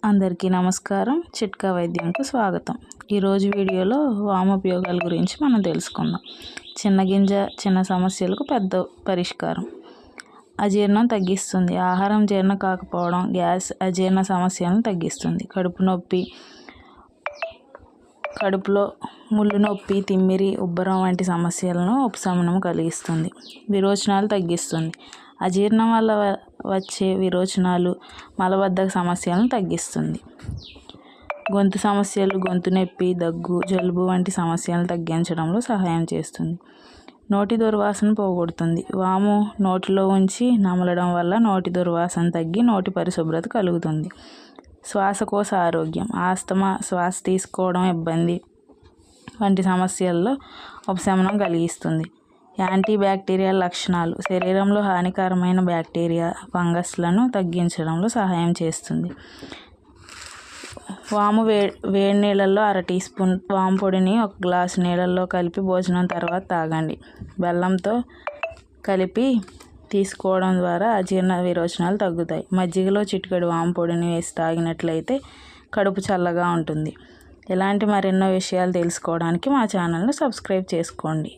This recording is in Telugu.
అందరికీ నమస్కారం. చిట్కా వైద్యంకు స్వాగతం. ఈరోజు వీడియోలో వామ ఉపయోగాల గురించి మనం తెలుసుకుందాం. చిన్న గింజ చిన్న సమస్యలకు పెద్ద పరిష్కారం. అజీర్ణం తగ్గిస్తుంది. ఆహారం జీర్ణం కాకపోవడం, గ్యాస్, అజీర్ణ సమస్యలను తగ్గిస్తుంది. కడుపు నొప్పి, కడుపులో ముళ్ళు నొప్పి, తిమ్మిరి, ఉబ్బరం వంటి సమస్యలను ఉపశమనం కలిగిస్తుంది. విరోచనాలు తగ్గిస్తుంది. అజీర్ణం వల్ల వచ్చే విరోచనాలు, మలబద్ధక సమస్యలను తగ్గిస్తుంది. గొంతు సమస్యలు, గొంతు నొప్పి, దగ్గు, జలుబు వంటి సమస్యలను తగ్గించడంలో సహాయం చేస్తుంది. నోటి దుర్వాసన పోగొడుతుంది. వాము నోటిలో ఉంచి నమలడం వల్ల నోటి దుర్వాసన తగ్గి నోటి పరిశుభ్రత కలుగుతుంది. శ్వాసకోశ ఆరోగ్యం, ఆస్తమా, శ్వాస తీసుకోవడం ఇబ్బంది వంటి సమస్యల్లో ఉపశమనం కలిగిస్తుంది. యాంటీ బ్యాక్టీరియల్ లక్షణాలు, శరీరంలో హానికరమైన బ్యాక్టీరియా, ఫంగస్లను తగ్గించడంలో సహాయం చేస్తుంది. వాము వేడి నీళ్ళల్లో 1/2 టీ స్పూన్ వాము పొడిని 1 గ్లాసు నీళ్ళల్లో కలిపి భోజనం తర్వాత తాగండి. బెల్లంతో కలిపి తీసుకోవడం ద్వారా అజీర్ణ విరోచనాలు తగ్గుతాయి. మజ్జిగలో చిటికెడు వాము పొడిని వేసి తాగినట్లయితే కడుపు చల్లగా ఉంటుంది. ఇలాంటి మరెన్నో విషయాలు తెలుసుకోవడానికి మా ఛానల్ను సబ్స్క్రైబ్ చేసుకోండి.